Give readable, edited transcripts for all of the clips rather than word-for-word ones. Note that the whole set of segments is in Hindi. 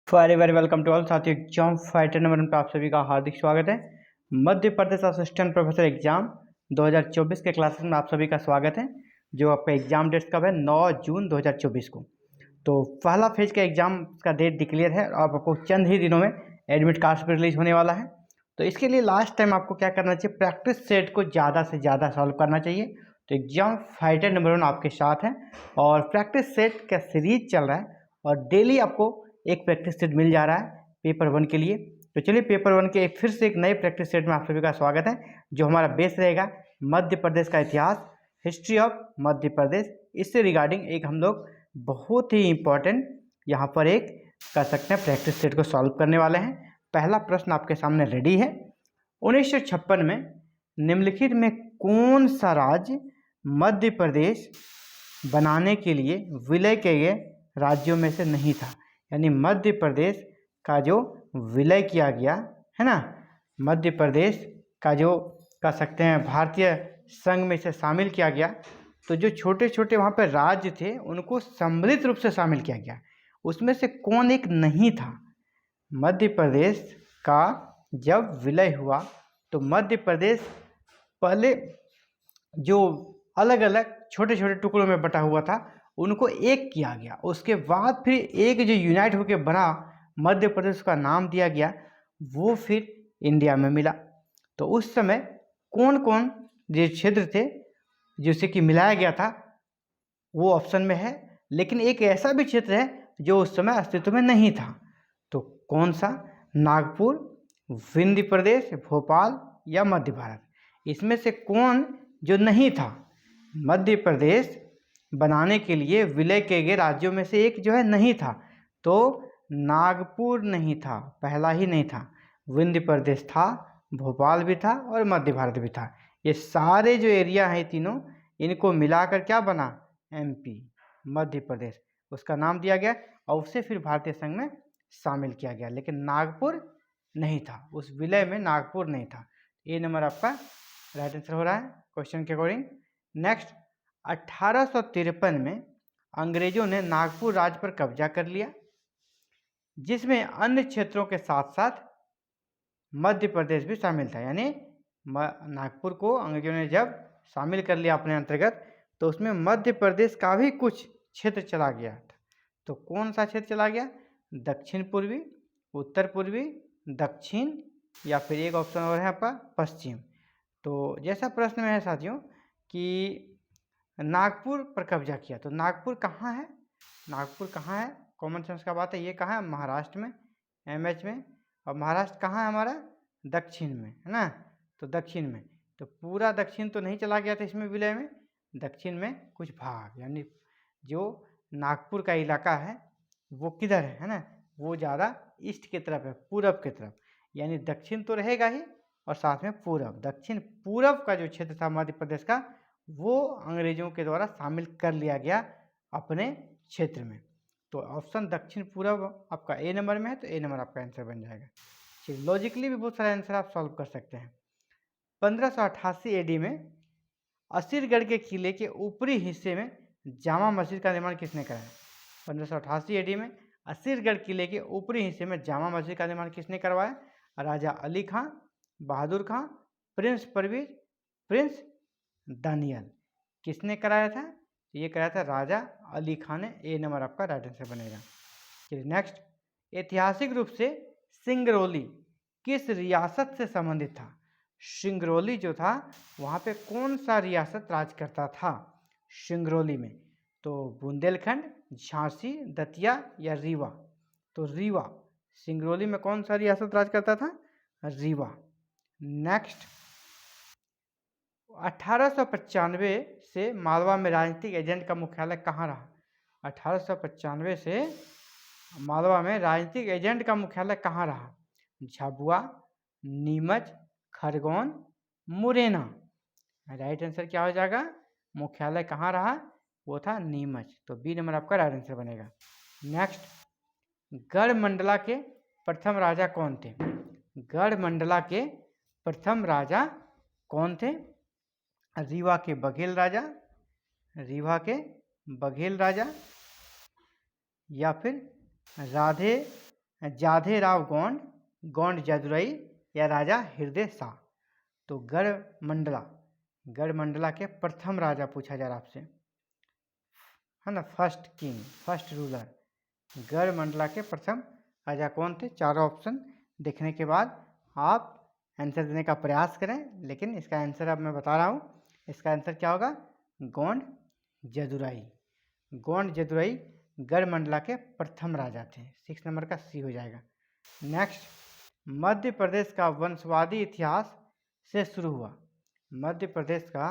Very very welcome to all साथियों। एग्जाम फाइटर नंबर 1 पर आप सभी का हार्दिक स्वागत है। Madhya Pradesh assistant professor exam 2024 के क्लासेस में आप सभी का स्वागत है। जो आपका एग्जाम डेट कब है? 9 जून 2024 को। तो पहला फेज का एग्जाम का डेट डिक्लेयर है और आपको चंद ही दिनों में एडमिट कार्ड पर रिलीज होने वाला है। तो इसके लिए लास्ट टाइम आपको क्या करना चाहिए? प्रैक्टिस सेट को ज़्यादा से ज़्यादा सॉल्व करना चाहिए। तो एग्जाम फाइटर नंबर 1 आपके साथ है और प्रैक्टिस सेट का सीरीज चल रहा है और डेली आपको एक प्रैक्टिस सेट मिल जा रहा है पेपर 1 के लिए। तो चलिए पेपर 1 के फिर से एक नए प्रैक्टिस सेट में आप सभी का स्वागत है। जो हमारा बेस रहेगा मध्य प्रदेश का इतिहास, हिस्ट्री ऑफ मध्य प्रदेश। इससे रिगार्डिंग एक हम लोग बहुत ही इम्पोर्टेंट यहाँ पर एक कर सकते हैं प्रैक्टिस सेट को सॉल्व करने वाले हैं। पहला प्रश्न आपके सामने रेडी है। 1956 में निम्नलिखित में कौन सा राज्य मध्य प्रदेश बनाने के लिए विलय किए गए राज्यों में से नहीं था? यानी मध्य प्रदेश का जो विलय किया गया है ना, मध्य प्रदेश का जो कह सकते हैं भारतीय संघ में से शामिल किया गया, तो जो छोटे छोटे वहाँ पर राज्य थे उनको सम्मिलित रूप से शामिल किया गया। उसमें से कौन एक नहीं था? मध्य प्रदेश का जब विलय हुआ तो मध्य प्रदेश पहले जो अलग अलग छोटे छोटे टुकड़ों में बटा हुआ था उनको एक किया गया। उसके बाद फिर एक जो यूनाइट होकर बना मध्य प्रदेश का नाम दिया गया, वो फिर इंडिया में मिला। तो उस समय कौन कौन जो क्षेत्र थे जिसे कि मिलाया गया था वो ऑप्शन में है, लेकिन एक ऐसा भी क्षेत्र है जो उस समय अस्तित्व में नहीं था। तो कौन सा? नागपुर, विंध्य प्रदेश, भोपाल या मध्य भारत? इसमें से कौन जो नहीं था? मध्य प्रदेश बनाने के लिए विलय किए गए राज्यों में से एक जो है नहीं था। तो नागपुर नहीं था, पहला ही नहीं था। विंध्य प्रदेश था, भोपाल भी था और मध्य भारत भी था। ये सारे जो एरिया हैं तीनों, इनको मिलाकर क्या बना? एमपी, मध्य प्रदेश, उसका नाम दिया गया और उसे फिर भारतीय संघ में शामिल किया गया। लेकिन नागपुर नहीं था, उस विलय में नागपुर नहीं था। ए नंबर आपका राइट आंसर हो रहा है क्वेश्चन के अकॉर्डिंग। नेक्स्ट, 1853 में अंग्रेजों ने नागपुर राज्य पर कब्जा कर लिया, जिसमें अन्य क्षेत्रों के साथ साथ मध्य प्रदेश भी शामिल था। यानी नागपुर को अंग्रेजों ने जब शामिल कर लिया अपने अंतर्गत, तो उसमें मध्य प्रदेश का भी कुछ क्षेत्र चला गया था। तो कौन सा क्षेत्र चला गया? दक्षिण पूर्वी, उत्तर पूर्वी, दक्षिण या फिर एक ऑप्शन और है आपका पश्चिम। तो जैसा प्रश्न में है साथियों कि नागपुर पर कब्जा किया, तो नागपुर कहाँ है? नागपुर कहाँ है? कॉमन सेंस का बात है, ये कहाँ है? महाराष्ट्र में, एमएच में। और महाराष्ट्र कहाँ है हमारा? दक्षिण में, है ना। तो दक्षिण में, तो पूरा दक्षिण तो नहीं चला गया था इसमें विलय में, दक्षिण में कुछ भाग, यानी जो नागपुर का इलाका है वो किधर है ना, वो ज़्यादा ईस्ट की तरफ है, पूरब की तरफ। यानी दक्षिण तो रहेगा ही और साथ में पूरब, दक्षिण पूरब का जो क्षेत्र था मध्य प्रदेश का, वो अंग्रेजों के द्वारा शामिल कर लिया गया अपने क्षेत्र में। तो ऑप्शन दक्षिण पूरब आपका ए नंबर में है, तो ए नंबर आपका आंसर बन जाएगा। चलिए, लॉजिकली भी बहुत सारे आंसर आप सॉल्व कर सकते हैं। 1588 एडी में असीरगढ़ के किले के ऊपरी हिस्से में जामा मस्जिद का निर्माण किसने कराया? 1588 एडी में असीरगढ़ किले के ऊपरी हिस्से में जामा मस्जिद का निर्माण किसने करवाया? राजा अली खां, बहादुर खां, प्रिंस परवेज, प्रिंस दानियल। किसने कराया था? ये कराया था राजा अली खान ने। ए नंबर आपका राइट आंसर बनेगा। चलिए नेक्स्ट, ऐतिहासिक रूप से सिंगरौली किस रियासत से संबंधित था? सिंगरौली जो था वहाँ पे कौन सा रियासत राज करता था सिंगरौली में? तो बुंदेलखंड, झांसी, दतिया या रीवा? तो रीवा, सिंगरौली में कौन सा रियासत राज करता था? रीवा। नेक्स्ट, 1895 से मालवा में राजनीतिक एजेंट का मुख्यालय कहाँ रहा? 1895 से मालवा में राजनीतिक एजेंट का मुख्यालय कहाँ रहा? झाबुआ, नीमच, खरगोन, मुरैना? राइट आंसर क्या हो जाएगा? मुख्यालय कहाँ रहा? वो था नीमच। तो बी नंबर आपका राइट आंसर बनेगा। नेक्स्ट, गढ़मंडला के प्रथम राजा कौन थे? गढ़मंडला के प्रथम राजा कौन थे? रीवा के बघेल राजा, रीवा के बघेल राजा या फिर राधे जाधे राव गोंड, गोंड जदुराई या राजा हृदय शाह। तो गढ़मंडला के प्रथम राजा पूछा जा रहा आपसे, है ना, first king, first ruler. Garha Mandla के प्रथम राजा कौन थे? चारों ऑप्शन देखने के बाद आप आंसर देने का प्रयास करें, लेकिन इसका आंसर अब मैं बता रहा हूँ। इसका आंसर क्या होगा? गोंड जदुराई। गोंड जदुराई गढ़मंडला के प्रथम राजा थे। 6 नंबर का सी हो जाएगा। नेक्स्ट, मध्य प्रदेश का वंशवादी इतिहास से शुरू हुआ। मध्य प्रदेश का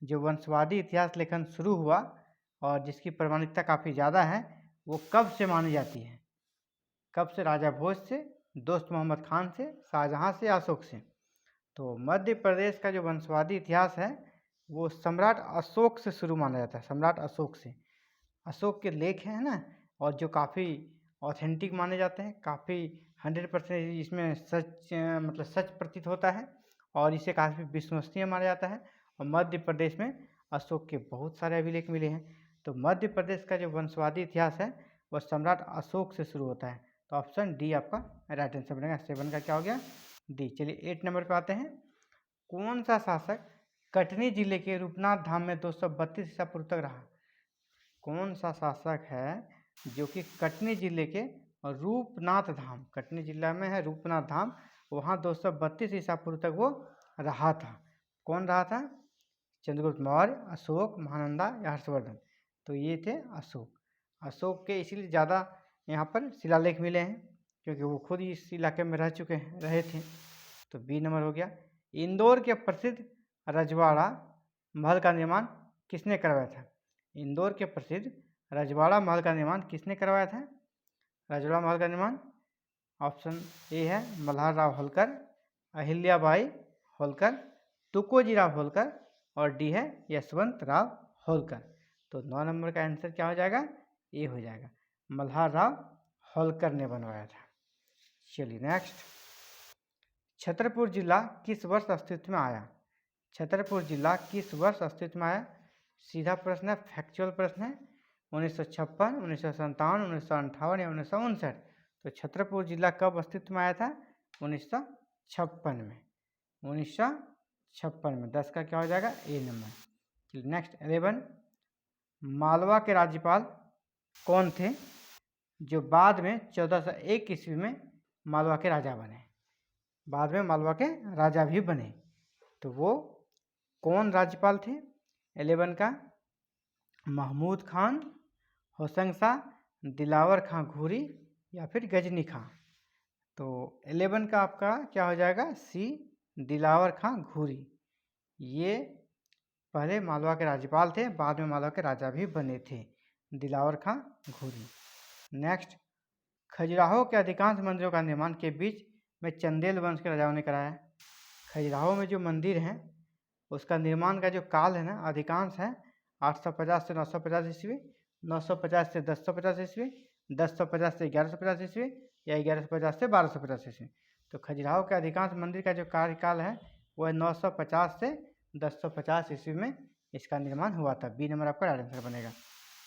जो वंशवादी इतिहास लेखन शुरू हुआ और जिसकी प्रमाणिकता काफ़ी ज़्यादा है, वो कब से मानी जाती है? कब से? राजा भोज से, दोस्त मोहम्मद खान से, शाहजहां से, अशोक से। तो मध्य प्रदेश का जो वंशवादी इतिहास है वो सम्राट अशोक से शुरू माना जाता है। सम्राट अशोक से। अशोक के लेख हैं ना, और जो काफ़ी ऑथेंटिक माने जाते हैं, काफ़ी 100% इसमें सच, मतलब सच प्रतीत होता है और इसे काफ़ी विश्वसनीय माना जाता है। और मध्य प्रदेश में अशोक के बहुत सारे अभिलेख मिले हैं। तो मध्य प्रदेश का जो वंशवादी इतिहास है वह सम्राट अशोक से शुरू होता है। तो ऑप्शन डी आपका राइट आंसर बनेगा। 7 का क्या हो गया? डी। चलिए 8 नंबर पे आते हैं। कौन सा शासक कटनी जिले के रूपनाथ धाम में 232 ईसा पूर्व तक रहा? कौन सा शासक है जो कि कटनी जिले के रूपनाथ धाम, कटनी जिला में है रूपनाथ धाम, वहाँ 232 ईसा पूर्व तक वो रहा था? कौन रहा था? चंद्रगुप्त मौर्य, अशोक, महानंदा या हर्षवर्धन? तो ये थे अशोक। अशोक के इसीलिए ज़्यादा यहाँ पर शिलालेख मिले हैं क्योंकि वो खुद इस इलाके में रहे थे। तो बी नंबर हो गया। इंदौर के प्रसिद्ध रजवाड़ा महल का निर्माण किसने करवाया था? इंदौर के प्रसिद्ध रजवाड़ा महल का निर्माण किसने करवाया था? रजवाड़ा महल का निर्माण ऑप्शन ए है मल्हार राव होलकर, अहिल्याबाई होलकर, तुकोजीराव होलकर, और डी है यशवंत राव होलकर। तो 9 नंबर का आंसर क्या हो जाएगा? ए हो जाएगा। मल्हार राव होलकर ने बनवाया था। चलिए नेक्स्ट, छतरपुर जिला किस वर्ष अस्तित्व में आया? छतरपुर जिला किस वर्ष अस्तित्व में आया? सीधा प्रश्न है, फैक्चुअल प्रश्न है। 1956, 1957, 1958 या 1959? तो छतरपुर जिला कब अस्तित्व में आया था? 1956 में। 1956 में। 10 का क्या हो जाएगा? ए नंबर। नेक्स्ट 11, मालवा के राज्यपाल कौन थे जो बाद में 1401 ईस्वी में मालवा के राजा बने? बाद में मालवा के राजा भी बने, तो वो कौन राज्यपाल थे? 11 का महमूद खान, होशंग शाह, दिलावर खां घूरी या फिर गजनी खां? तो 11 का आपका क्या हो जाएगा? सी, दिलावर खां घूरी। ये पहले मालवा के राज्यपाल थे, बाद में मालवा के राजा भी बने थे, दिलावर खां घूरी। नेक्स्ट, खजुराहो के अधिकांश मंदिरों का निर्माण के बीच में चंदेल वंश के राजाओं ने कराया। खजुराहो में जो मंदिर हैं उसका निर्माण का जो काल है ना, अधिकांश है 850 से 950 ईस्वी, 950 से 1050 ईस्वी, 1050 से 1150 ईस्वी या 1150 से 1250 ईस्वी। तो खजुराहो के अधिकांश मंदिर का जो कार्यकाल है वह 950 से 1050 ईस्वी में इसका निर्माण हुआ था। बी नंबर आपका राइट आंसर बनेगा।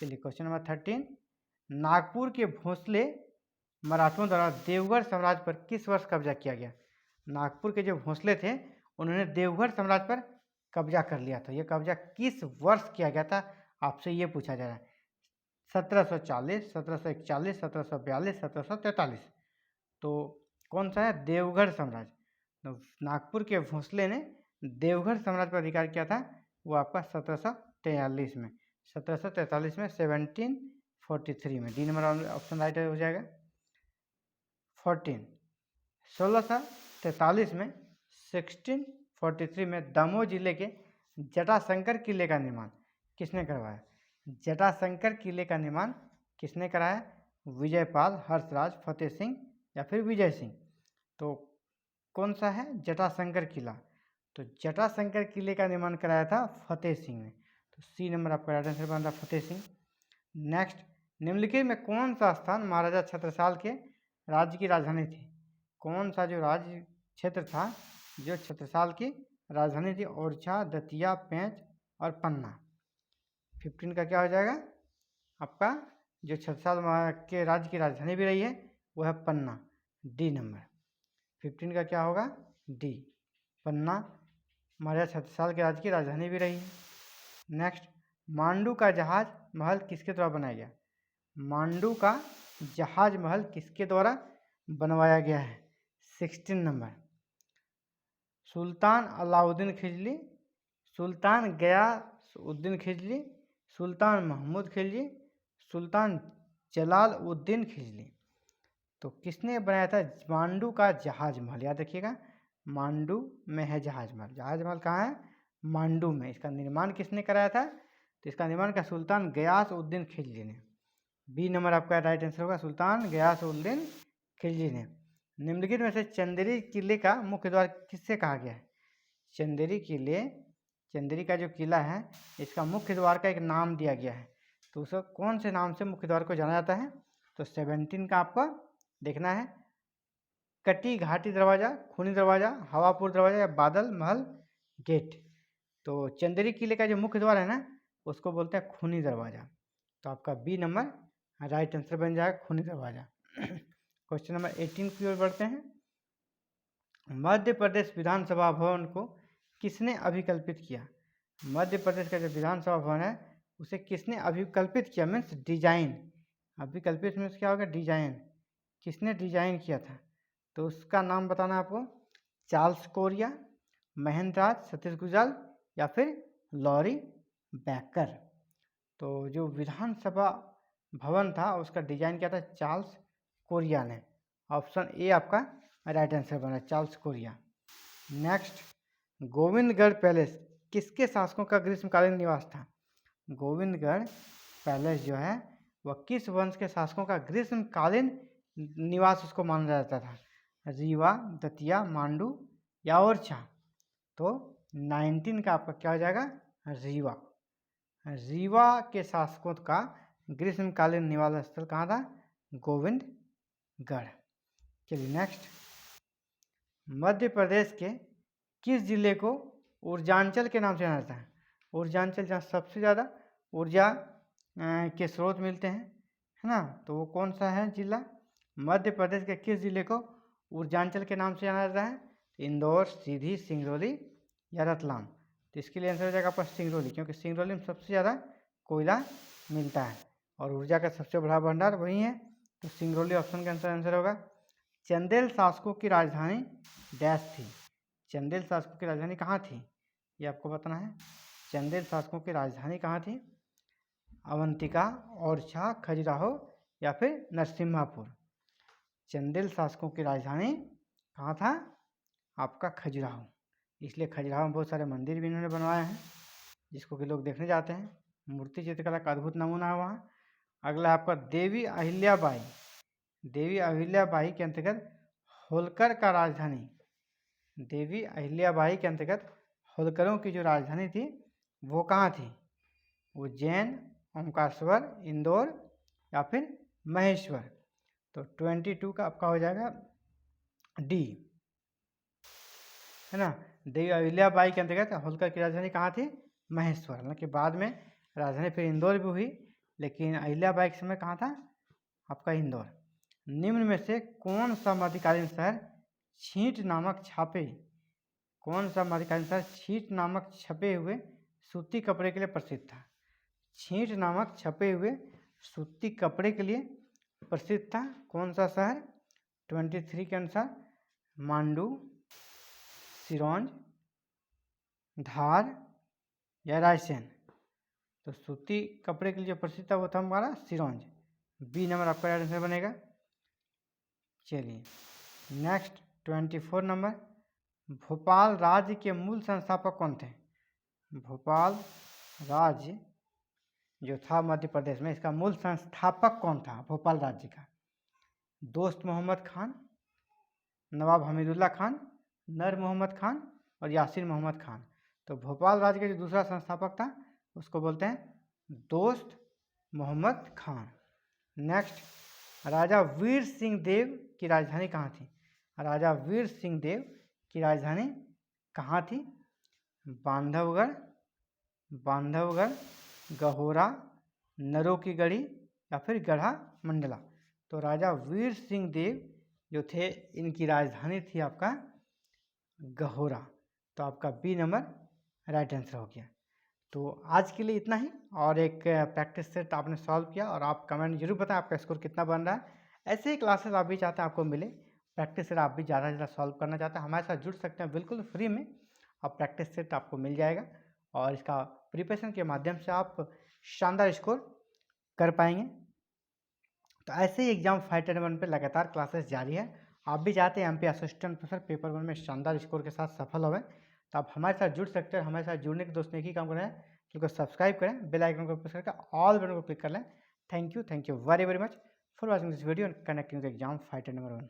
चलिए क्वेश्चन नंबर 13, नागपुर के भोंसले मराठों द्वारा देवगढ़ साम्राज्य पर किस वर्ष कब्जा किया गया? नागपुर के जो भोंसले थे उन्होंने देवगढ़ साम्राज्य पर कब्जा कर लिया था। यह कब्जा किस वर्ष किया गया था आपसे ये पूछा जा रहा है। 1740, 1741, 1742, 1743? तो कौन सा है? देवगढ़ साम्राज्य। तो नागपुर के भोंसले ने देवगढ़ साम्राज्य पर अधिकार किया था, वो आपका 1743 में। 1743 में, 1743 में। डी नंबर ऑप्शन राइट हो जाएगा। 14, 1643 में, 1643 में दमोह जिले के जटाशंकर किले का निर्माण किसने करवाया? जटाशंकर किले का निर्माण किसने कराया? विजयपाल, हर्षराज, फतेह सिंह या फिर विजय सिंह? तो कौन सा है जटाशंकर किला? तो जटाशंकर किले का निर्माण कराया था फतेह सिंह ने। तो सी नंबर आपका राइट आंसर बन रहा फतेह सिंह। नेक्स्ट, निम्नलिखित में कौन सा स्थान महाराजा छत्रसाल के राज्य की राजधानी थी? कौन सा जो राज्य क्षेत्र था जो छत्रसाल की राजधानी थी? ओरछा, दतिया, पेंच और पन्ना? 15 का क्या हो जाएगा आपका? जो छत्रसाल के राज्य की राजधानी भी रही है वो है पन्ना, डी नंबर। 15 का क्या होगा, डी। पन्ना मौर्य छत्रसाल के राज्य की राजधानी भी रही है। नेक्स्ट, मांडू का जहाज महल किसके द्वारा बनाया गया? मांडू का जहाज महल किसके द्वारा बनवाया गया है? 16 नंबर। सुल्तान अलाउद्दीन खिलजी, सुल्तान गयासउद्दीन खिलजी, सुल्तान महमूद खिलजी, सुल्तान जलालउद्दीन खिलजी। तो किसने बनाया था मांडू का जहाज महल? याद रखिएगा, मांडू में है जहाज महल। जहाज महल कहाँ है? मांडू में। इसका निर्माण किसने कराया था? तो इसका निर्माण का सुल्तान गयासउद्दीन खिलजी ने। बी नंबर आपका राइट आंसर होगा, सुल्तान गयासउद्दीन खिलजी ने। निम्नलिखित में से चंदेरी किले का मुख्य द्वार किससे कहा गया है? चंदेरी का जो किला है इसका मुख्य द्वार का एक नाम दिया गया है, तो उसको कौन से नाम से मुख्य द्वार को जाना जाता है? तो 17 का आपको देखना है, कटी घाटी दरवाजा, खूनी दरवाजा, हवापुर दरवाजा या बादल महल गेट। तो चंदेरी किले का जो मुख्य द्वार है ना उसको बोलते हैं खूनी दरवाजा। तो आपका बी नंबर राइट आंसर बन जाएगा, खूनी दरवाजा। क्वेश्चन नंबर 18 की ओर बढ़ते हैं। मध्य प्रदेश विधानसभा भवन को किसने अभिकल्पित किया? मध्य प्रदेश का जो विधानसभा भवन है उसे किसने अभिकल्पित किया? Means design. अभिकल्पित मीन्स क्या होगा? डिजाइन। किसने डिजाइन किया था? तो उसका नाम बताना आपको, चार्ल्स कोरिया, महेंद्रराज, सतीश गुजराल या फिर लॉरी बैकर। तो जो विधानसभा भवन था उसका डिजाइन किया था चार्ल्स कोरिया ने। ऑप्शन ए आपका राइट आंसर बना, चार्ल्स कोरिया। नेक्स्ट, गोविंदगढ़ पैलेस किसके शासकों का ग्रीष्मकालीन निवास था? गोविंदगढ़ पैलेस जो है वह किस वंश के शासकों का ग्रीष्मकालीन निवास उसको माना जाता था? रीवा, दतिया, मांडू या ओरछा। तो 19 का आपका क्या हो जाएगा? रीवा। रीवा के शासकों का ग्रीष्मकालीन निवास स्थल कहाँ था? गोविंदगढ़। चलिए नेक्स्ट, मध्य प्रदेश के किस जिले को ऊर्जांचल के नाम से जाना जाता है? ऊर्जांचल जहाँ सबसे ज़्यादा ऊर्जा के स्रोत मिलते हैं, है ना, तो वो कौन सा है जिला? मध्य प्रदेश के किस जिले को ऊर्जांचल के नाम से जाना जाता है? इंदौर, सीधी, सिंगरौली या रतलाम। तो इसके लिए आंसर हो जाएगा आपका सिंगरौली, क्योंकि सिंगरौली में सबसे ज़्यादा कोयला मिलता है और ऊर्जा का सबसे बड़ा भंडार वही है। तो सिंगरौली ऑप्शन का आंसर होगा। चंदेल शासकों की राजधानी डैश थी? चंदेल शासकों की राजधानी कहाँ थी ये आपको बताना है। चंदेल शासकों की राजधानी कहाँ थी? अवंतिका, ओरछा, खजुराहो या फिर नरसिम्हापुर। चंदेल शासकों की राजधानी कहाँ था? आपका खजुराहो। इसलिए खजुराहो में बहुत सारे मंदिर भी इन्होंने बनवाए हैं जिसको कि लोग देखने जाते हैं। मूर्ति चित्रकला का अद्भुत नमूना है वहाँ। अगला आपका देवी अहिल्याबाई। देवी अहिल्याबाई के अंतर्गत होलकर का राजधानी, देवी अहिल्याबाई के अंतर्गत होलकरों की जो राजधानी थी वो कहाँ थी? उज्जैन, ओमकारेश्वर, इंदौर या फिर महेश्वर। तो 22 का आपका हो जाएगा डी, है ना। देवी अहिल्याबाई के अंतर्गत होलकर की राजधानी कहाँ थी? महेश्वर। हालांकि बाद में राजधानी फिर इंदौर भी हुई, लेकिन अहिल्याबाई के समय कहाँ था? आपका इंदौर। निम्न में से कौन सा मध्यकालीन शहर छींट नामक छापे, कौन सा मध्यकालीन शहर छींट नामक छपे हुए सूती कपड़े के लिए प्रसिद्ध था? छींट नामक छपे हुए सूती कपड़े के लिए प्रसिद्ध था कौन सा शहर? 23 के अनुसार मांडू, सिरोंज, धार या रायसेन। तो सूती कपड़े के लिए जो प्रसिद्ध था वो था हमारा सिरोंज। बी नंबर आपका राइट आंसर बनेगा। चलिए नेक्स्ट 24 नंबर, भोपाल राज्य के मूल संस्थापक कौन थे? भोपाल राज्य जो था मध्य प्रदेश में, इसका मूल संस्थापक कौन था भोपाल राज्य का? दोस्त मोहम्मद खान, नवाब हमीदुल्ला खान, नर मोहम्मद खान और यासिर मोहम्मद खान। तो भोपाल राज्य का जो दूसरा संस्थापक था उसको बोलते हैं दोस्त मोहम्मद खान। नेक्स्ट, राजा वीर सिंह देव की राजधानी कहाँ थी? राजा वीर सिंह देव की राजधानी कहाँ थी? बांधवगढ़, गहोरा, नरों की गढ़ी या फिर गढ़ा मंडला। तो तो राजा वीर सिंह देव जो थे, इनकी राजधानी थी आपका गहोरा। तो आपका बी नंबर राइट आंसर हो गया। तो आज के लिए इतना ही, और एक प्रैक्टिस सेट आपने सॉल्व किया, और आप कमेंट जरूर बताएं आपका स्कोर कितना बन रहा है। ऐसे ही क्लासेस आप भी चाहते हैं आपको मिले, प्रैक्टिस सेट आप भी ज़्यादा से ज़्यादा सॉल्व करना चाहते हैं, हमारे साथ जुड़ सकते हैं बिल्कुल फ्री में। और प्रैक्टिस सेट आपको मिल जाएगा, और इसका प्रिपरेशन के माध्यम से आप शानदार स्कोर कर पाएंगे। तो ऐसे ही एग्जाम फाइटर 1 पे लगातार क्लासेस जारी है। आप भी चाहते हैं एमपी असिस्टेंट प्रोफेसर पेपर 1 में शानदार स्कोर के साथ सफल होवें, तो आप हमारे साथ जुड़ सकते हैं। हमारे साथ जुड़ने के दोस्त एक ही काम करें, क्योंकि सब्सक्राइब करें, बेल आइकन को प्रेस करके ऑल बटन को क्लिक कर लें। Thank you very very much for watching this video and connecting the exam fighter number 1।